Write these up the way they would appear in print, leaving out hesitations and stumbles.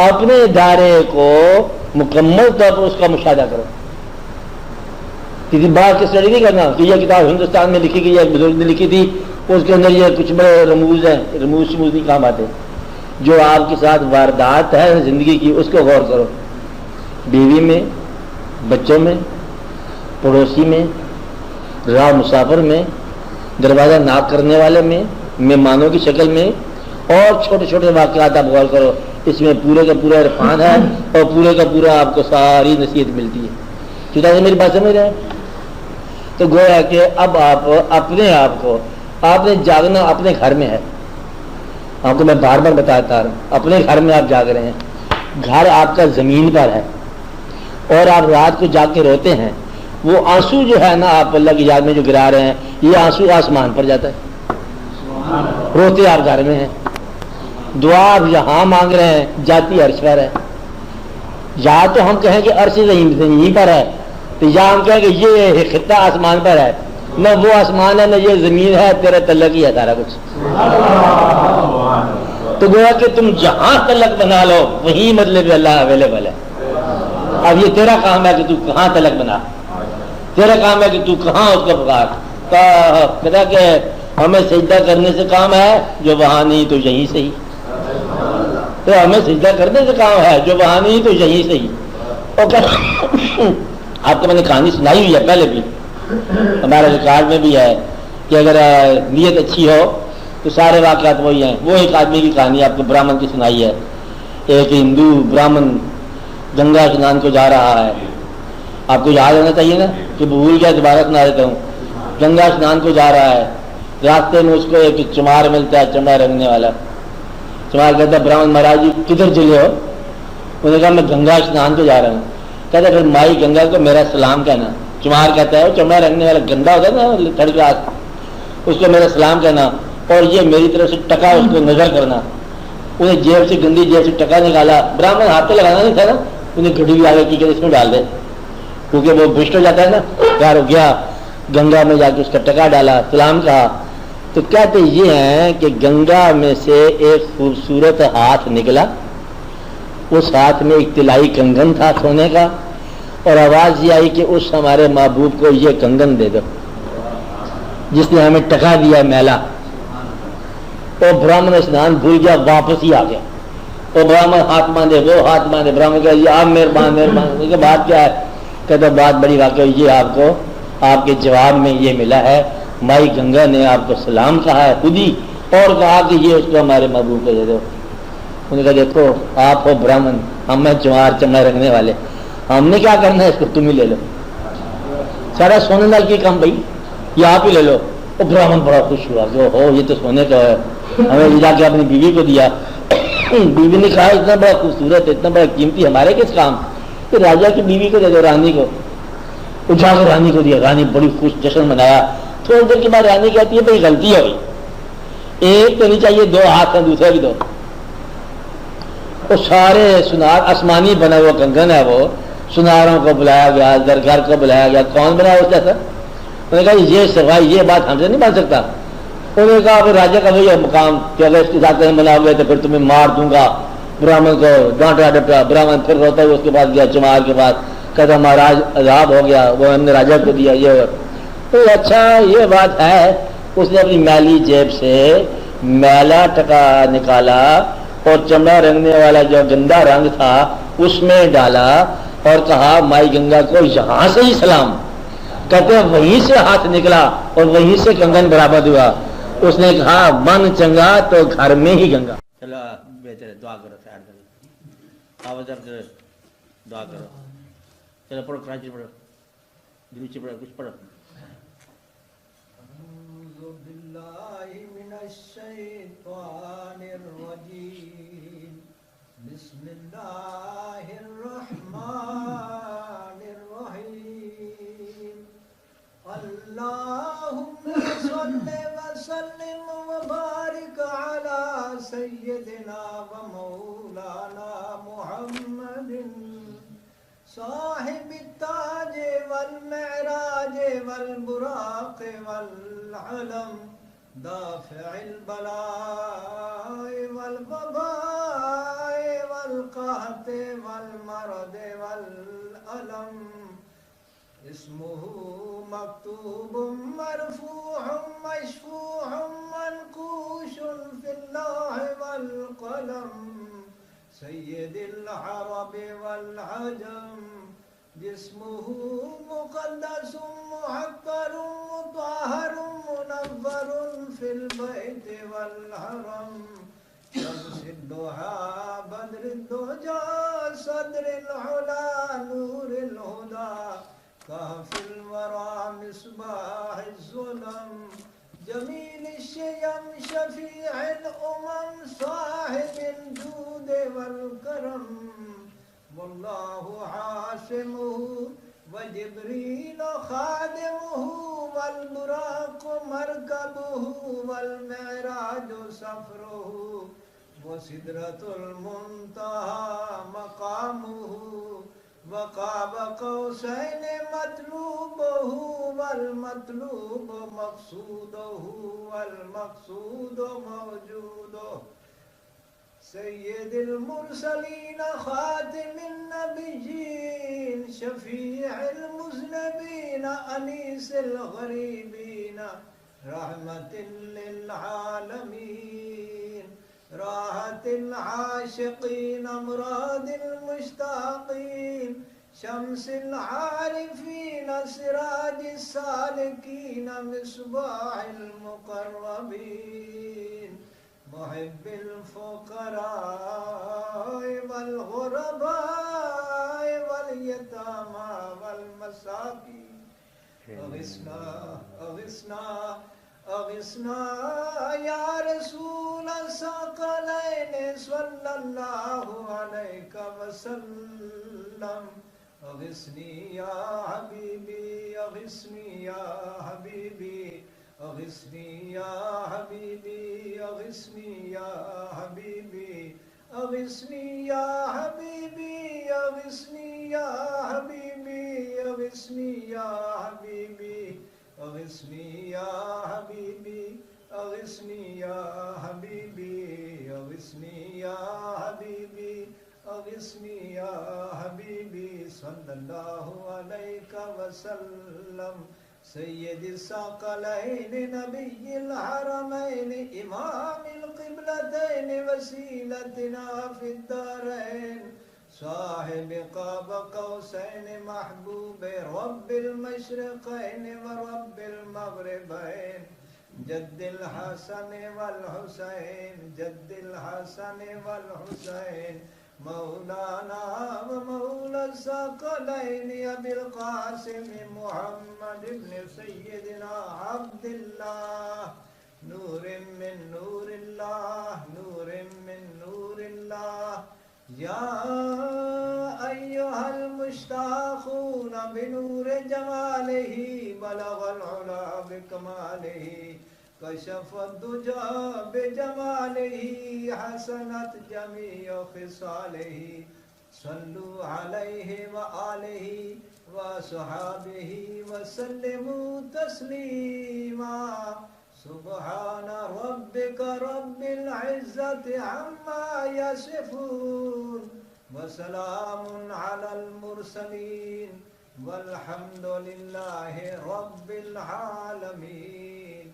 اپنے ادارے کو مکمل طور پر اس کا مشاہدہ کرو. کسی بات کی اسٹڈی نہیں کرنا کہ یہ کتاب ہندوستان میں لکھی گئی ہے، ایک بزرگ نے لکھی تھی، اس کے اندر یہ کچھ بڑے رموز ہیں، رموز شموز نہیں کام آتے. جو آپ کے ساتھ واردات ہے زندگی کی اس کو غور کرو. بیوی میں، بچوں میں، پڑوسی میں، راہ مسافر میں، دروازہ ناک کرنے والے میں، مہمانوں کی شکل میں، اور چھوٹے چھوٹے واقعات آپ غور کرو. اس میں پورے کا پورا عرفان ہے اور پورے کا پورا آپ کو ساری نصیحت ملتی ہے. چودہ سے میری بات سمجھ رہے ہیں؟ تو گویا کہ اب آپ اپنے آپ کو آپ نے جاگنا اپنے گھر میں ہے. آپ کو میں بار بار بتاتا ہوں، اپنے گھر میں آپ جاگ رہے ہیں. گھر آپ کا زمین پر ہے اور آپ رات کو جاگ کے روتے ہیں. وہ آنسو جو ہے نا آپ اللہ کی یاد میں جو گرا رہے ہیں، یہ آنسو آسمان پر جاتا ہے. روتے آپ گھر میں ہیں. دعا آپ یہاں مانگ رہے ہیں، جاتی عرش پر ہے. یا تو ہم کہیں کہ عرش زمین پر ہے، تو یا ہم کہیں کہ یہ خطہ آسمان پر ہے. نہ وہ آسمان ہے نہ یہ زمین ہے، تیرا تعلق ہی ہے سارا کچھ. تو گویا کہ تم جہاں تعلق بنا لو وہیں مطلب اللہ اویلیبل ہے. اب یہ تیرا کام ہے کہ تو کہاں تعلق بنا، تیرا کام ہے کہ تو کہاں اس کو پکار. کہتا کہ ہمیں سجدہ کرنے سے کام ہے، جو وہاں نہیں تو یہیں سے ہی. تو ہمیں سجدہ کرنے سے کام ہے، جو وہاں نہیں تو یہیں سے ہی. آپ کو میں نے کہانی سنائی ہوئی ہے پہلے بھی، ہمارے ریکارڈ میں بھی ہے کہ اگر نیت اچھی ہو تو سارے واقعات وہی ہیں. وہ ایک آدمی کی کہانی آپ کو برہمن کی سنائی ہے. ایک ہندو برہمن گنگا اسنان کو جا رہا ہے. آپ کو یاد ہونا چاہیے نا کہ بھول گیا، دوبارہ سنا دیتا ہوں. گنگا اسنان کو جا رہا ہے، راستے میں اس کو ایک چمار ملتا ہے، چمڑا رنگنے والا. چمار کہتا ہے برہمن مہاراج جی کدھر چلے ہو؟ انہوں نے کہا میں گنگا اسنان کو جا رہا ہوں. کہتا ہے پھر مائی گنگا کو میرا سلام کہنا. چمار کہتا ہے وہ چمڑا رنگنے والا گندا ہوتا ہے نا تھڑ کے ہاتھ، اس کو میرا سلام کہنا اور یہ میری طرف سے ٹکا اس کو نظر کرنا. انہیں جیب سے گندی جیب سے ٹکا نکالا. برہمن ہاتھ تو لگانا نہیں تھا نا، انہیں گھڑی بھی آگے کی کہ اس میں ڈال دے کیونکہ وہ بھشٹ ہو جاتا ہے نا. پیار ہو گیا، گنگا میں جا کے اس کا ٹکا ڈالا، سلام کہا. تو کہتے یہ ہیں کہ گنگا میں سے ایک خوبصورت ہاتھ نکلا. اس ہاتھ میں ایک طلائی کنگن تھا سونے کا، اور آواز یہ آئی کہ اس ہمارے محبوب کو یہ کنگن دے دو جس نے ہمیں ٹکا دیا میلا. اور برہمن اسنان بھول گیا، واپس ہی آ گیا. اور برہمن ہاتھ باندھے، وہ ہاتھ باندھے. برہمن کہا یہ آپ مہربان مہربان. کہ بات کیا ہے؟ کہتا بات بڑی واقعہ یہ آپ کو آپ کے جواب میں یہ ملا ہے، مائی گنگا نے آپ کو سلام کہا ہے خود ہی، اور کہا کہ یہ اس کو ہمارے محبوب کو دے دو. انہوں نے کہا دیکھو آپ ہو برہمن، ہم ہیں چمار چمڑا رکھنے والے، ہم نے کیا کرنا ہے، اس کو تم ہی لے لو. سارا سونے نال کی کام بھائی، یہ آپ ہی لے لو. اور برہمن بڑا خوش ہوا کہ ہو یہ تو سونے کا ہے، ہمیں جا کے اپنی بیوی کو دیا. بیوی نے کہا اتنا بڑا خوبصورت اتنا بڑا قیمتی ہمارے کس کام، کہ راجا کی بیوی کو دے دو، رانی کو. اٹھا کر رانی کو دیا. رانی بڑی خوش، جشن منایا. تھوڑی دیر کے بعد رانی کہتی ہے بھائی غلطی ہوئی، ایک تو نہیں چاہیے، دو ہاتھ ہیں، دوسرا بھی دو. وہ سارے سنار آسمانی بنا ہوا کنگن ہے، وہ سناروں کو بلایا گیا، درگھر کو بلایا گیا. کون بنا اس جیسا؟ انہوں نے کہا یہ سوائے یہ بات ہم سے نہیں بن سکتا. انہوں نے کہا پھر راجا کا وہی مقام کہ اگر اس کے ساتھ کہیں بنا ہوئے تو پھر تمہیں مار دوں گا. برہمن کو ڈانٹا ڈپٹا. برہمن پھر روتا ہے، اس کے بعد گیا چمار کے بعد. کہتا مہاراج عذاب ہو گیا، وہ ہم نے راجا کو دیا. یہ تو اچھا یہ بات ہے. اس نے اپنی میلی جیب سے میلا ٹکا نکالا اور چمڑا رنگنے والا جو گندا رنگ تھا اس میں ڈالا اور کہا مائی گنگا کو یہاں سے ہی سلام. کہتے ہیں وہیں سے ہاتھ نکلا اور وہیں سے کنگن برآمد ہوا. اس نے کہا من چنگا تو گھر میں ہی گنگا. چلو بہتر ہے، دعا کرو. آواز دعا کرو. چلو پڑھو، کراچی پڑھو، دروچی پڑھو، کچھ پڑھو. اعوذ باللہ من الشیطان الرجیم. بسم اللہ الرحمن الرحیم. اللہم صل وسلم وبارک علی سیدنا و مولانا محمد صاحب التاج والمعراج والبراق والعلم دافع البلاء والوباء والقهط والمرض والألم اسمه مكتوب مرفوع مشفوع منقوش في اللوح والقلم سيد العرب والعجم جسمه مقدس محبر مطهر منور في البيت والحرم شمس الضحى بدر الدجى صدر العلا نور الهدى كهف الورى مصباح الظلم جميل الشيم شفيع الأمم صاحب الجود والكرم والله عاصمه وجبريل خادمه والبراق مركبه والمعراج سفره وسدرة المنتهى مقامه وقاب قوسين مطلوبه والمطلوب مقصوده والمقصود موجوده سيد المرسلين خاتم النبيين شفيع المذنبين أنيس الغريبين رحمة للعالمين راحة العاشقين أمراض المشتاقين شمس العارفين سراج السالكين مصباح المقربين محب الفقراء والغرباء واليتامى والمساكين أغثنا أغثنا أغثنا يا رسول الثقلين صلى الله عليك وسلم أغثني يا حبيبي أغثني يا حبيبي أغثني يا حبيبي أغثني يا حبيبي أغثني يا حبيبي أغثني يا حبيبي أغثني يا حبيبي أغثني يا حبيبي أغثني يا حبيبي أغثني يا حبيبي أغثني يا حبيبي صلى الله عليك وسلم سيد الثقلين نبي الحرمين إمام القبلتين وسيلتنا في الدارين صاحب قاب قوسين محبوب رب المشرقين ورب المغربين جد الحسن والحسين جد الحسن والحسين مولانا ومولى الثقلين أبي القاسم محمد بن سيدنا عبد الله نور من نور الله نور من نور الله يا أيها المشتاقون بنور جماله بلغ العلا بكماله كشف الدجى بجماله حسنت جميع خصاله صلوا عليه وآله وصحابه وسلموا تسليما سبحان ربك رب العزة عما يصفون وسلام على المرسلين والحمد لله رب العالمين.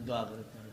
دعا کرتے ہیں.